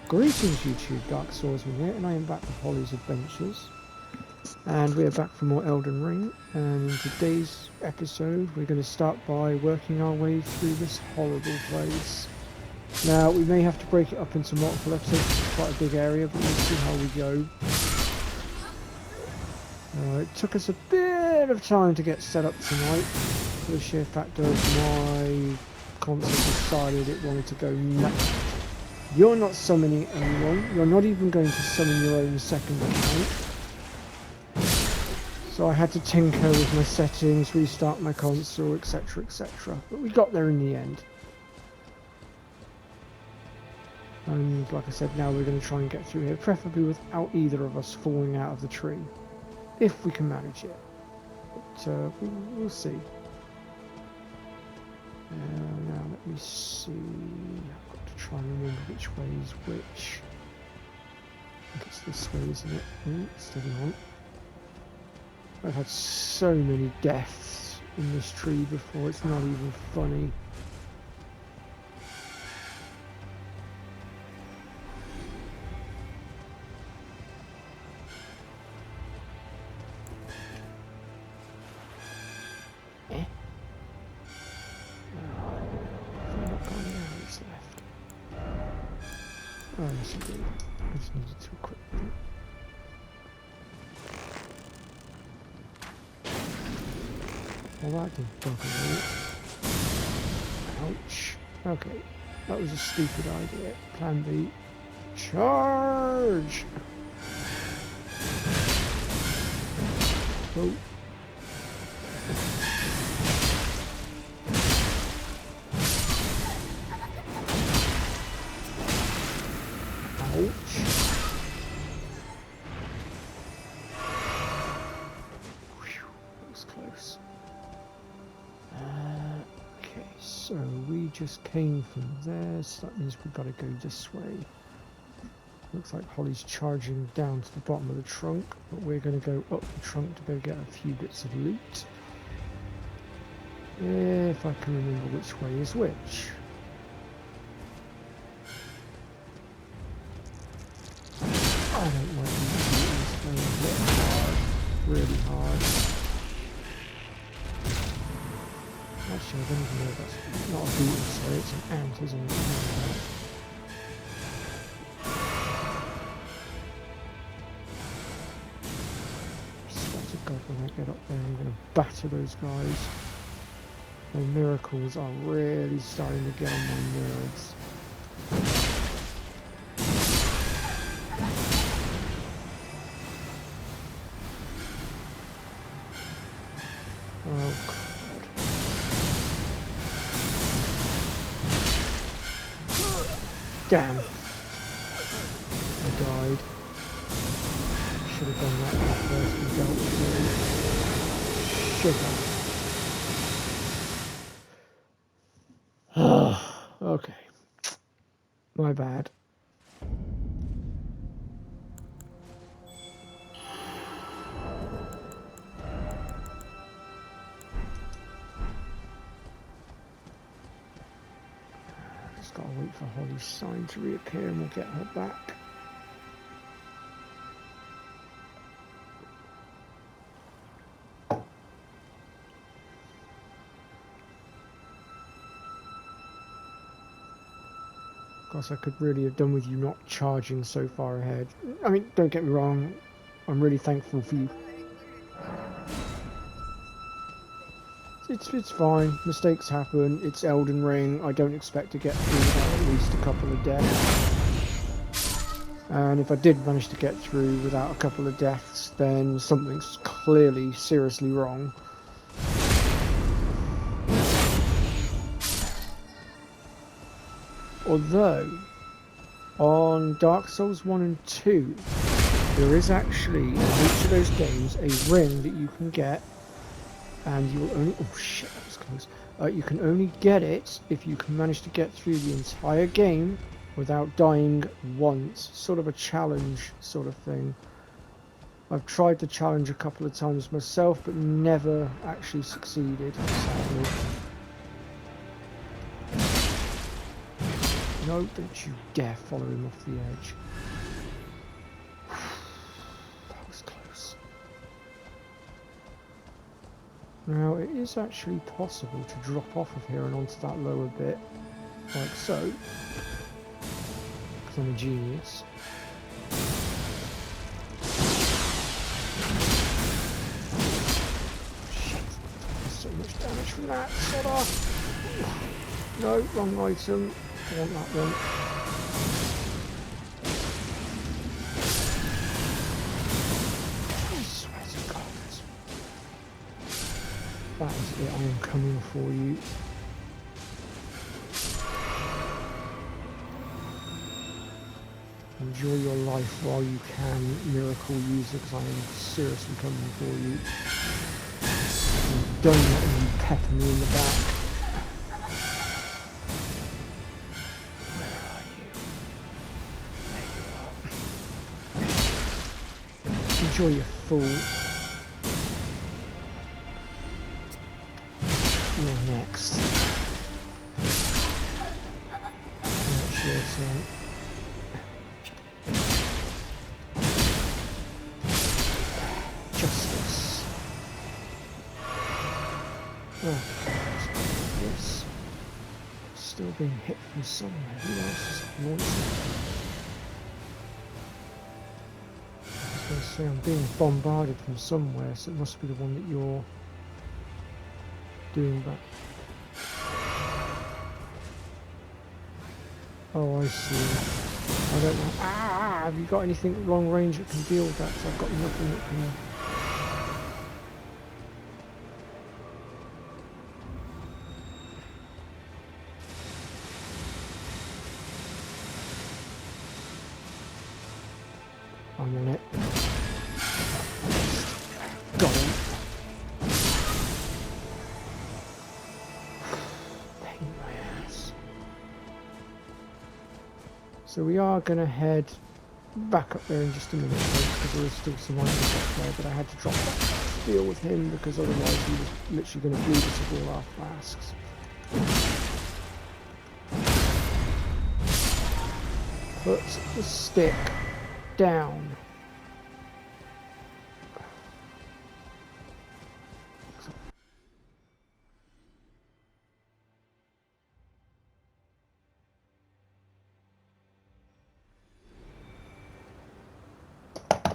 Greetings YouTube, Dark Swordsman here, and I am back with Holly's Adventures. And we are back for more Elden Ring, and in today's episode we're going to start by working our way through this horrible place. Now, we may have to break it up into multiple episodes, it's quite a big area, but we'll see how we go. It took us a bit of time to get set up tonight, for the sheer fact of my console decided it wanted to go nuts. You're not summoning anyone, you're not even going to summon your own second account. So I had to tinker with my settings, restart my console, etc, etc. But we got there in the end. And like I said, now we're going to try and get through here, preferably without either of us falling out of the tree. If we can manage it. But we'll see. Now let me see. I've got to try and remember which way is which. I think it's this way, isn't it? Steady on. I've had so many deaths in this tree before, it's not even funny. Oh, yes, indeed. I just needed to equip them. Well, that did bugger all. Ouch. Okay, that was a stupid idea. Plan B. Charge! Oh. So we just came from there, so that means we've got to go this way. Looks like Holly's charging down to the bottom of the trunk, but we're going to go up the trunk to go get a few bits of loot. If I can remember which way is which. I don't like these things hard, really hard. Actually, I don't even know if that's not a beetle, sorry, it's an ant, isn't it? I swear to God, when I get up there, I'm going to batter those guys. The miracles are really starting to get on my nerves. Oh, damn! I died. Should have done that first and dealt with it. Should have. Okay. My bad. Gotta wait for Holly's sign to reappear and we'll get her back. Of course, I could really have done with you not charging so far ahead. I mean, don't get me wrong, I'm really thankful for you. It's fine, mistakes happen, it's Elden Ring, I don't expect to get through without at least a couple of deaths. And if I did manage to get through without a couple of deaths, then something's clearly seriously wrong. Although, on Dark Souls 1 and 2, there is actually, in each of those games, a ring that you can get. And you will only... oh shit, that was close. You can only get it if you can manage to get through the entire game without dying once. Sort of a challenge sort of thing. I've tried the challenge a couple of times myself, but never actually succeeded, sadly. No, don't you dare follow him off the edge. That was close. Now, it is actually possible to drop off of here and onto that lower bit, like so, because I'm a genius. Shit, there's so much damage from that. Shut off! No, wrong item. I want that one. I swear to God. That is it, I am coming for you. Enjoy your life while you can, miracle user, because I am seriously coming for you. And don't let them pepper me in the back. Where are you? There you are. Enjoy your fool. You're next. That's your turn. Justice. Oh, yes. Still being hit from somewhere. Who else is launching? I was going to say I'm being bombarded from somewhere, so it must be the one that you're doing back. Oh, I see. I don't know. Ah! Have you got anything long range that can deal with that? 'Cause I've got nothing that can. I'm on it. Got him. Pain in my ass. So we are going to head back up there in just a minute, because there is still some items up there, but I had to drop that to deal with him, because otherwise he was literally going to bleed us of all our flasks. Put the stick down.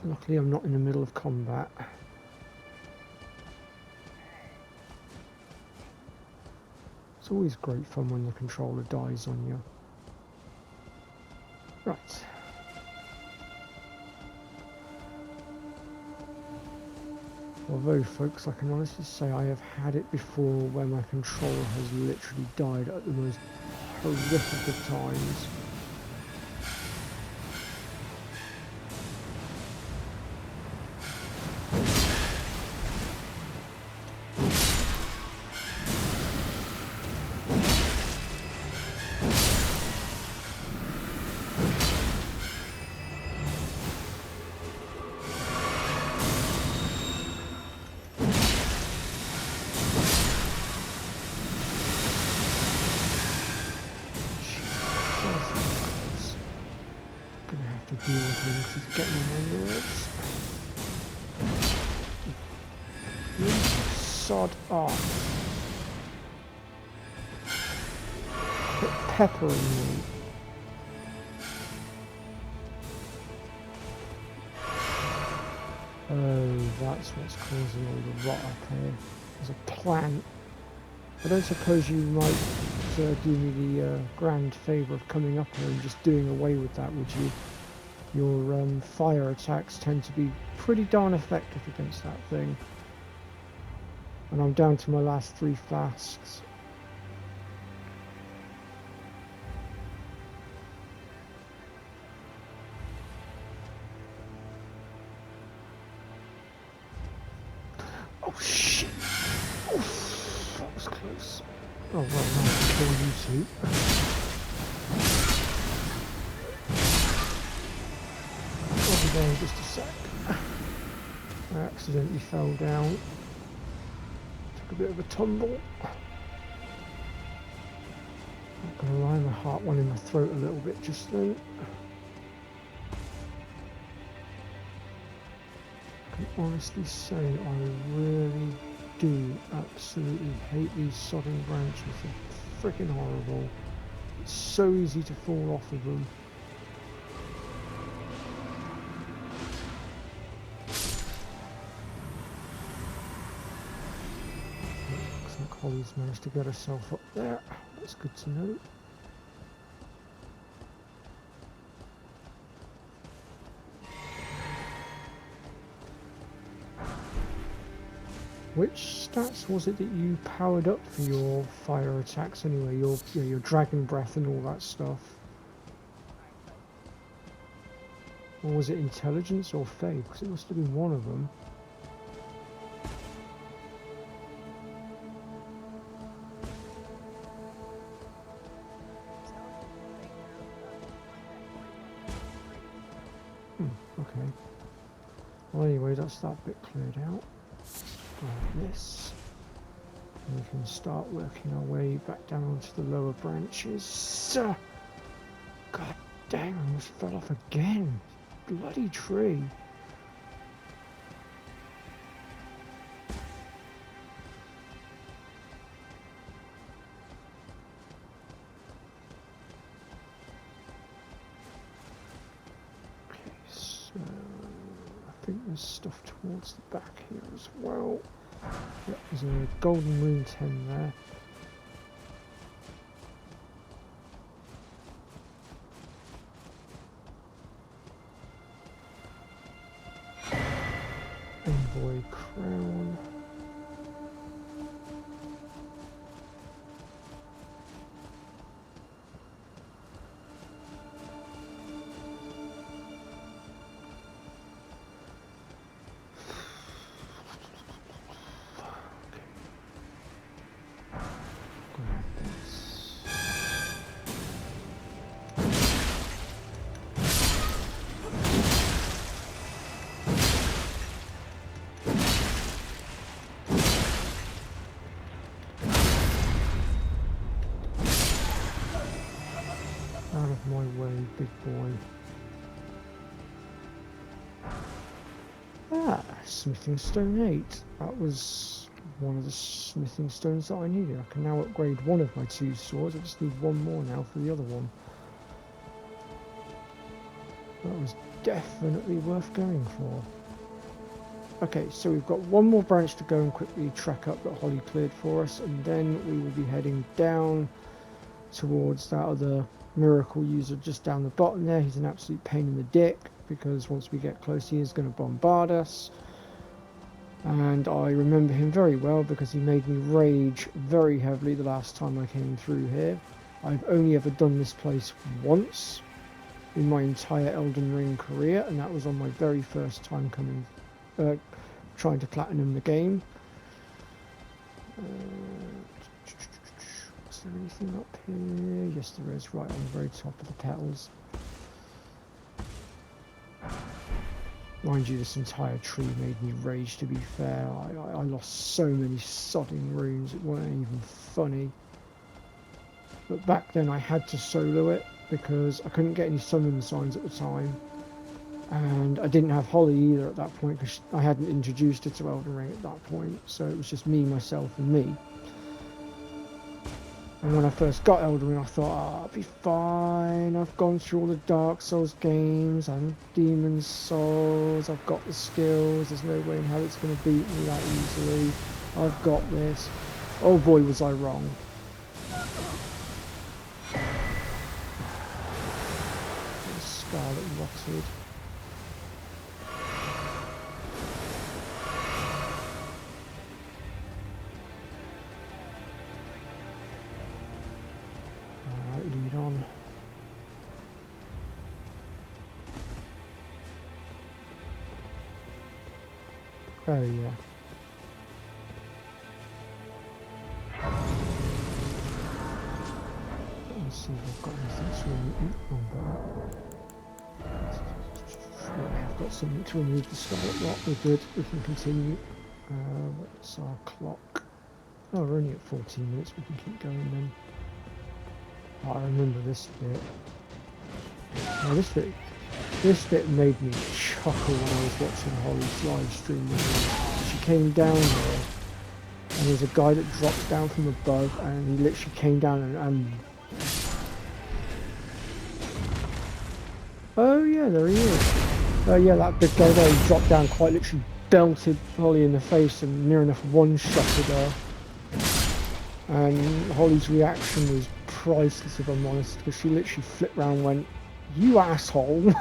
Luckily I'm not in the middle of combat. It's always great fun when the controller dies on you. Right. Although, folks, I can honestly say I have had it before where my controller has literally died at the most horrific of times. Deal with him because he's getting on my nerves. You sod off. Quit peppering me. Oh, that's what's causing all the rot up here. There's a plant. I don't suppose you might do me the grand favour of coming up here and just doing away with that, would you? Your fire attacks tend to be pretty darn effective against that thing. And I'm down to my last 3 flasks. Oh shit! Oof, that was close. Oh well, now I can kill you two. There, just a sec. I accidentally fell down. Took a bit of a tumble. gonna lie, my heart went in my throat a little bit just then. I can honestly say I really do absolutely hate these sodding branches. They're freaking horrible. It's so easy to fall off of them. Looks like Holly's managed to get herself up there. That's good to know. Which stats was it that you powered up for your fire attacks anyway? Your dragon breath and all that stuff? Or was it intelligence or faith? Because it must have been one of them. Okay. Well, anyway, that's that bit cleared out. Like this. And we can start working our way back down onto the lower branches. God damn, I almost fell off again. Bloody tree. Okay, so I think there's stuff towards the back here as well. Yep, there's a golden rune 10 there. Envoy crown. Out of my way, big boy. Ah, smithing stone 8. That was one of the smithing stones that I needed. I can now upgrade one of my 2 swords. I just need one more now for the other one. That was definitely worth going for. Okay, so we've got one more branch to go and quickly track up that Holly cleared for us, and then we will be heading down towards that other miracle user just down the bottom there. He's an absolute pain in the dick because once we get close he is going to bombard us, and I remember him very well because he made me rage very heavily the last time I came through here. I've only ever done this place once in my entire Elden Ring career, and that was on my very first time coming trying to platinum the game. Is there anything up here? Yes, there is, right on the very top of the petals. Mind you, this entire tree made me rage, to be fair. I lost so many sodding runes, it wasn't even funny. But back then I had to solo it because I couldn't get any summon signs at the time. And I didn't have Holly either at that point because I hadn't introduced her to Elden Ring at that point. So it was just me, myself and me. And when I first got Elden Ring, I thought, I'll be fine. I've gone through all the Dark Souls games and Demon's Souls. I've got the skills. There's no way in hell it's going to beat me that easily. I've got this. Oh boy, was I wrong. Scarlet rotted. Lead on. Oh yeah. Let's see if I've got anything to remove. I've got something to remove the scarlet rot. We're good. We can continue. What's our clock? Oh, we're only at 14 minutes. We can keep going then. I remember this bit. Now this bit made me chuckle when I was watching Holly's live stream. She came down there, and there's a guy that drops down from above, and he literally came down and oh yeah, there he is. Oh yeah, that big guy there, he dropped down, quite literally belted Holly in the face and near enough one-shotted her. And Holly's reaction was priceless, if I'm honest, because she literally flipped around and went, "You asshole!"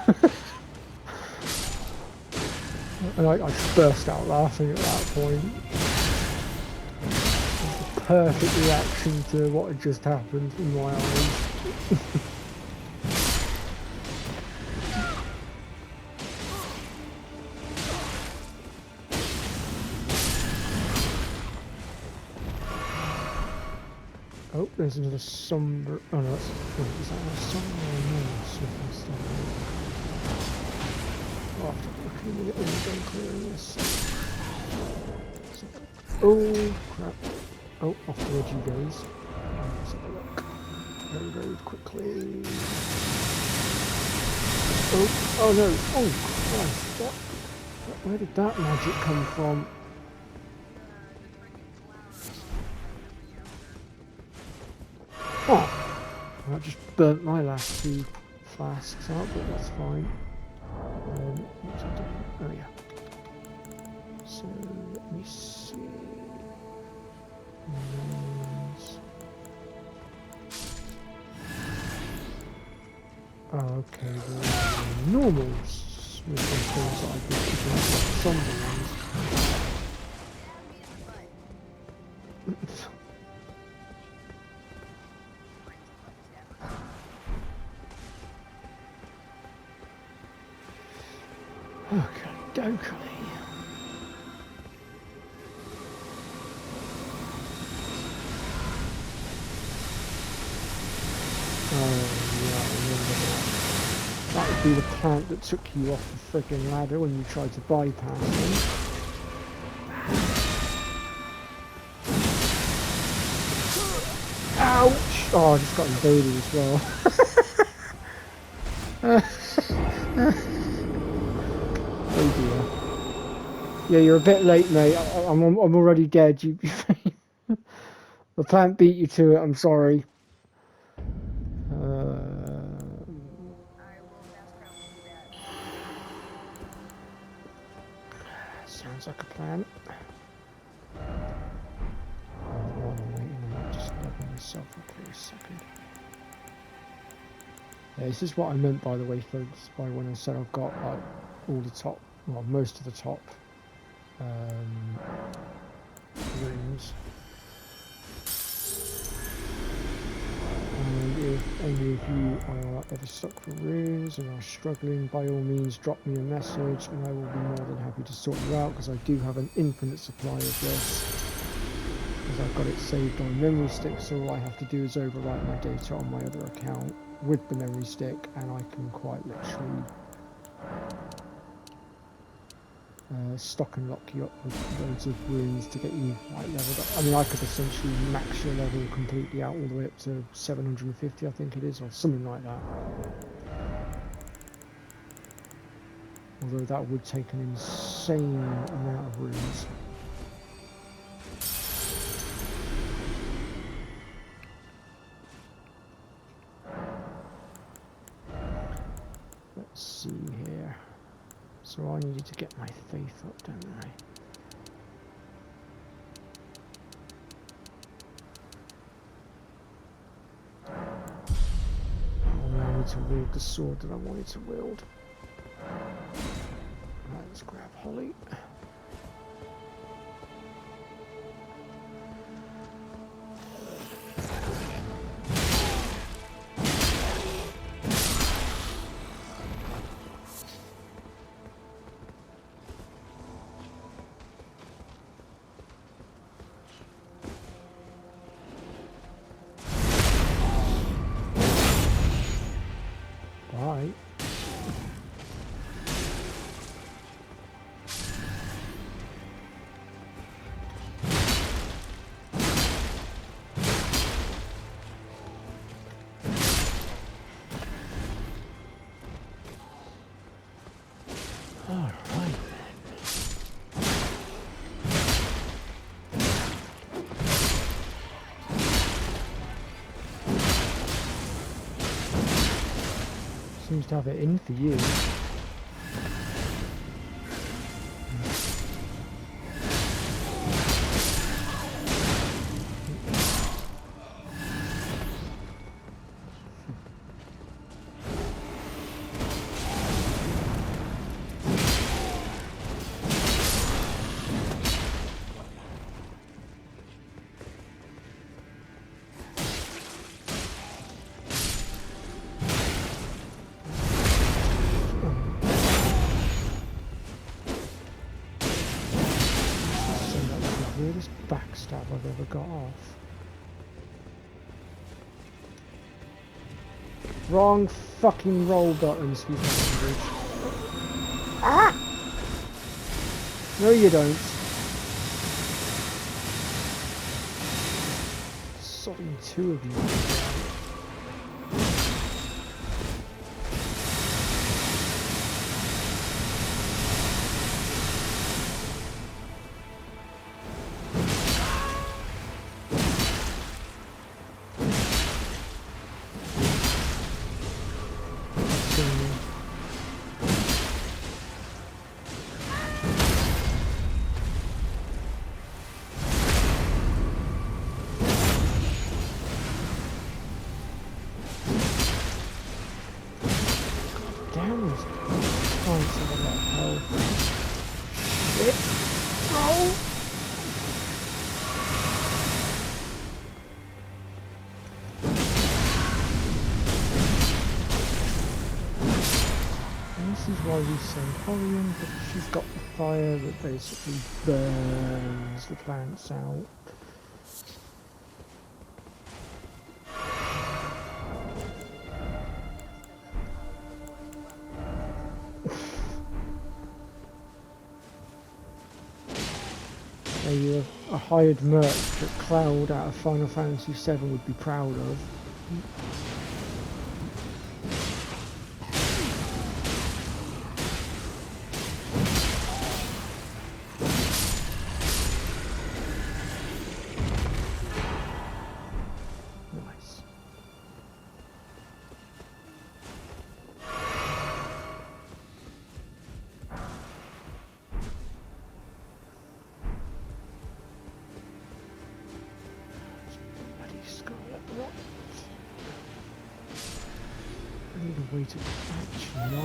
And I just burst out laughing at that point. It was the perfect reaction to what had just happened in my eyes. Oh, there's another somber. Oh no, that's. Wait, is that a somber or no? Swiftly stone. I'll have to look in a minute when we're done clearing this. So, oh crap. Oh, off the edge he goes. Let's have a look. Reload quickly. Oh no. Oh Christ. Where did that magic come from? Oh, that just burnt my last 2 flasks out, but that's fine. What's it doing? Oh yeah. So let me see. Oh, okay. The normals with some things that I've been picking up, like somber ones. Okay, dokey. Oh, yeah, I remember that. That would be the plant that took you off the friggin' ladder when you tried to bypass him. Ouch! Oh, I just got invaded as well. Oh dear. Yeah, you're a bit late, mate. I'm already dead. You, the plant beat you to it. I'm sorry. Sounds like a plan. While I'm waiting, I might just level myself up for a second. Yeah, this is what I meant, by the way, folks, by when I said I've got like all the top, well, most of the top rooms. And if any of you are ever stuck for rooms and are struggling, by all means drop me a message and I will be more than happy to sort you out, because I do have an infinite supply of this, because I've got it saved on memory stick, so all I have to do is overwrite my data on my other account with the memory stick and I can quite literally stock and lock you up with loads of runes to get you like leveled up. I mean, I could essentially max your level completely out all the way up to 750, I think it is, or something like that. Although that would take an insane amount of runes. Let's see here. So I needed to get my faith up, don't I? I need to wield the sword that I wanted to wield. Right, let's grab Holly. Alright then. Seems to have it in for you. Weirdest backstab I've ever got off. Wrong fucking roll button, excuse my language. Ah! No you don't. Sodding two of you. This is why we send Orion, but she's got the fire that basically burns the plants out. A hired merc that Cloud out of Final Fantasy VII would be proud of. Way to actually, I know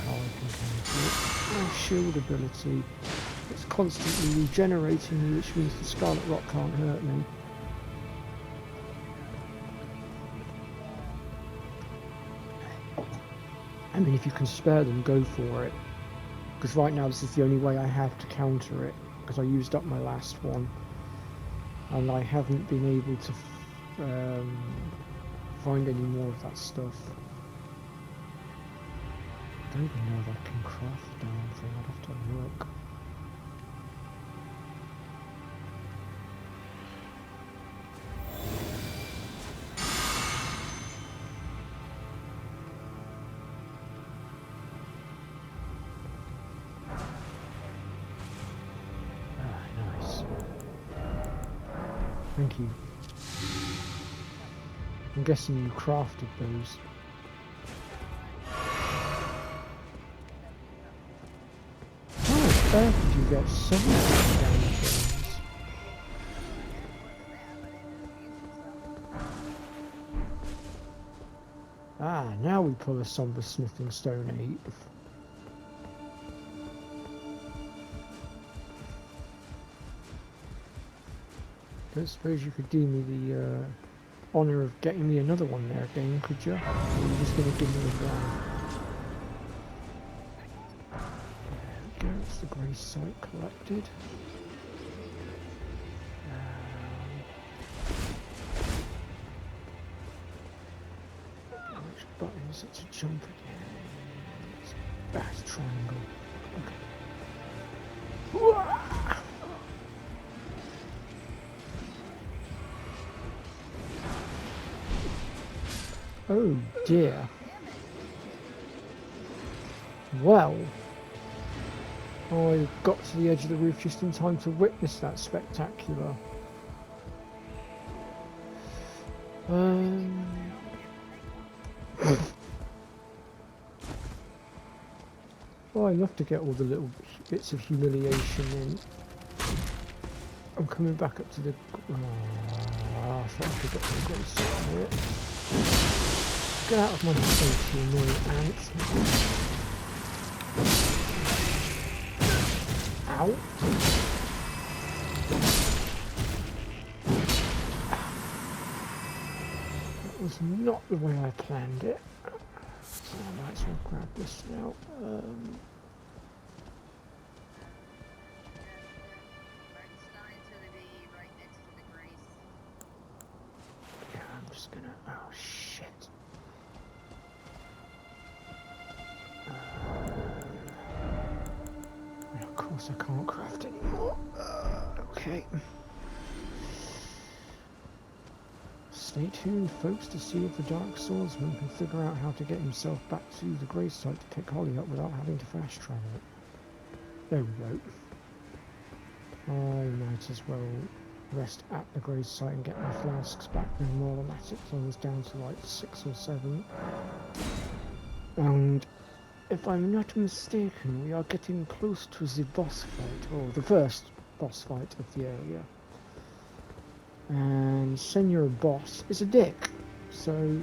how I can counter it. My shield ability, it's constantly regenerating me, which means the Scarlet Rot can't hurt me. I mean, if you can spare them, go for it. Because right now this is the only way I have to counter it, because I used up my last one. And I haven't been able to find any more of that stuff. I don't even know if I can craft the damn thing, I'd have to look. Ah, nice. Thank you. I'm guessing you crafted those. How did you get so many damn things? Ah, now we pull a somber smithing stone 8. Don't suppose you could do me the honour of getting me another one there again, could you? Or are you just going to give me a grand? That's the grey site collected. Which button is it to jump again? That's triangle. Okay. Oh dear. Well. I got to the edge of the roof just in time to witness that spectacular. Well, I love to get all the little bits of humiliation in. I'm coming back up to the... I thought I could get to the great site here. Get out of my face, you annoying ants. Ow. That was not the way I planned it. So I might as well grab this now. Yeah, I'm just gonna... Oh, shit. Of course I can't craft anymore. Okay. Stay tuned, folks, to see if the Dark Swordsman can figure out how to get himself back to the grave site to pick Holly up without having to fast travel it. There we go. I might as well rest at the grave site and get my flasks back then while I'm at it. So I was down to like 6 or 7. And if I'm not mistaken, we are getting close to the boss fight, or the first boss fight of the area. And Senior Boss is a dick, so...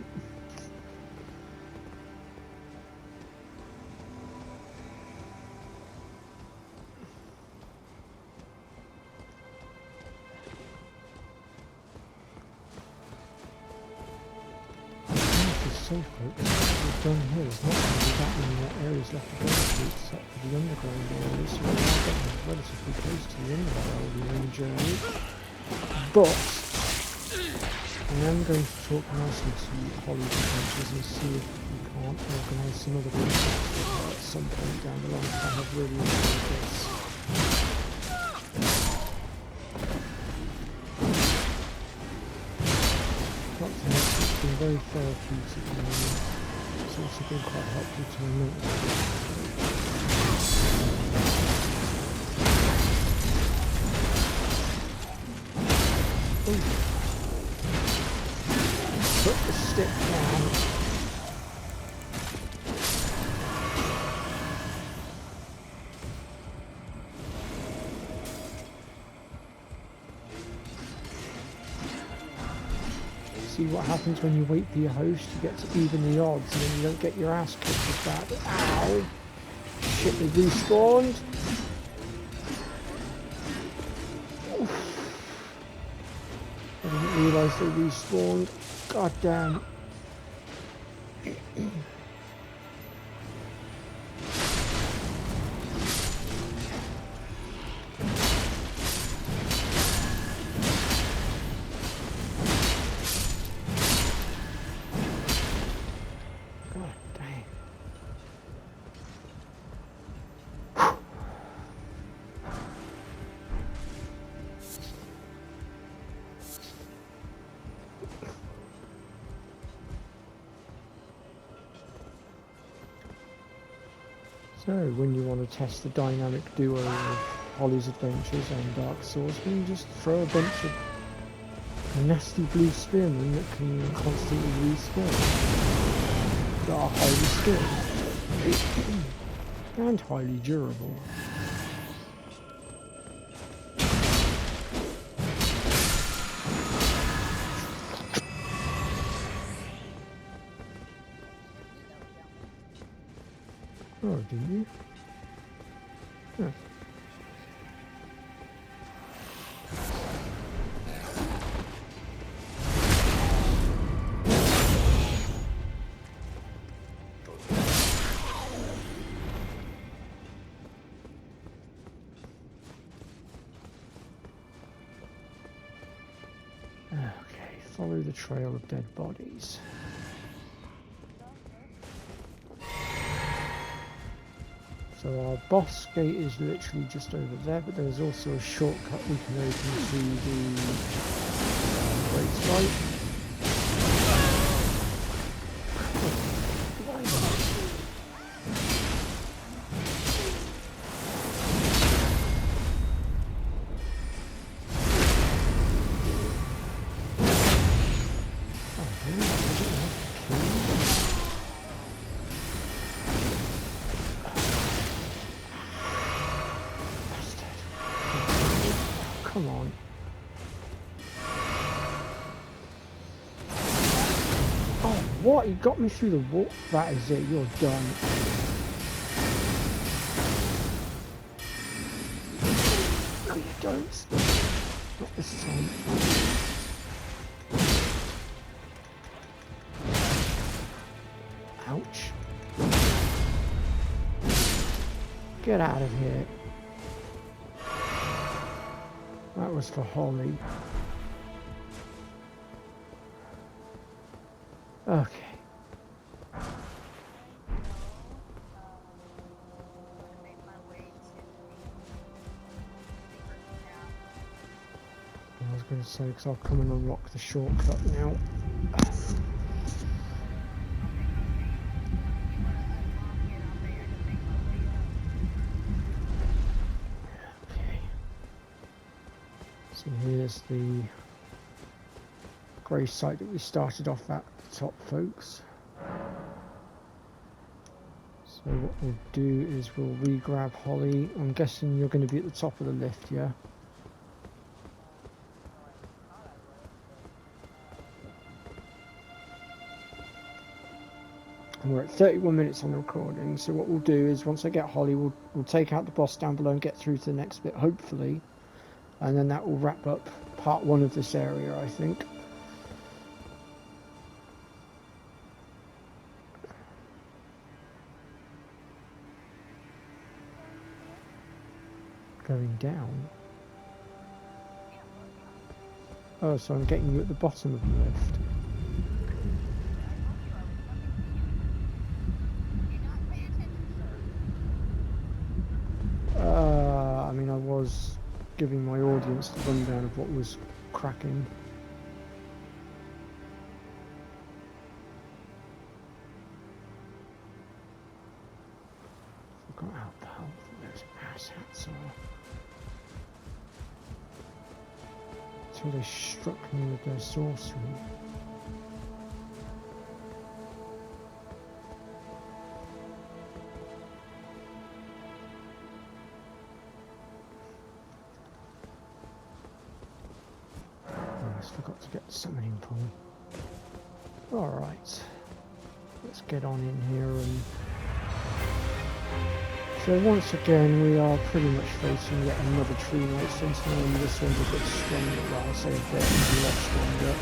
So folks, what we've done here is not going to be that many more areas left to go to except for the underground areas, so we're now getting relatively close to the end of our Elden journey. But I am going to talk nicely to Holly's Adventures and see if we can't organise some other projects at some point down the line, because I have really enjoyed this. It's been very therapeutic and it's also been quite helpful to my mental health. Put the stick down. See what happens when you wait for your host, you get to even the odds and then you don't get your ass kicked with that. Ow! Shit, they respawned. I didn't realise they respawned. God damn. So, when you want to test the dynamic duo of Holly's Adventures and Dark Swordsman, just throw a bunch of nasty blue spearmen that can constantly respawn. That are highly skilled and highly durable. Oh, do you? Huh. Okay, follow the trail of dead bodies. So our boss gate is literally just over there, but there's also a shortcut we can open to the great site. What? You got me through the wall? That is it. You're done. No, you don't. Not this time. Ouch. Get out of here. That was for Holly. Okay. I was going to say, because I'll come and unlock the shortcut now. Okay. So here's the grave site that we started off at the top, folks. So what we'll do is we'll re-grab Holly. I'm guessing you're going to be at the top of the lift, yeah? And we're at 31 minutes on the recording, so what we'll do is once I get Holly, we'll take out the boss down below and get through to the next bit, hopefully. And then that will wrap up part 1 of this area, I think. Going down. Oh, so I'm getting you at the bottom of the lift. I mean, I was giving my audience the rundown of what was cracking. Forgot how powerful those ass hats are. Until they struck me with their sorcery. I forgot to get the summoning pool. Alright, let's get on in here. And so once again we are pretty much facing yet another Tree Knight Sentinel, and this one's a bit stronger. Well, I'll say a bit, a lot stronger.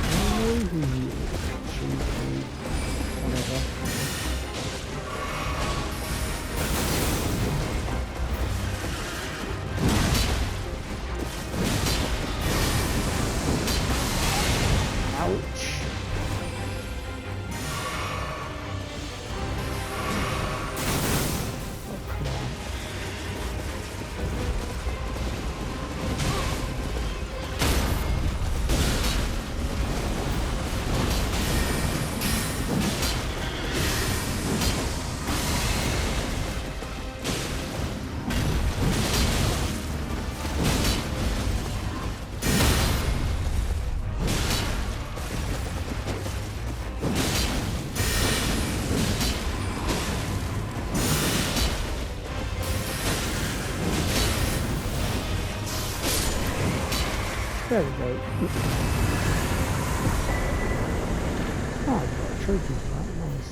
I know who he is, actually. Whatever. There we go. Oh, I've got a trophy for that, nice.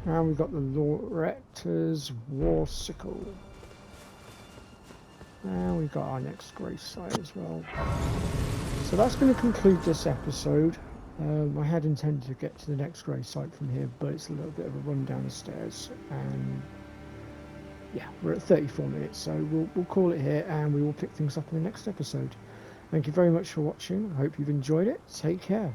Now we've got the Loretta's War Sickle. Now we've got our next grave site as well. So that's going to conclude this episode. I had intended to get to the next grave site from here, but it's a little bit of a run down the stairs. And yeah, we're at 34 minutes, so we'll call it here, and we will pick things up in the next episode. Thank you very much for watching. I hope you've enjoyed it. Take care.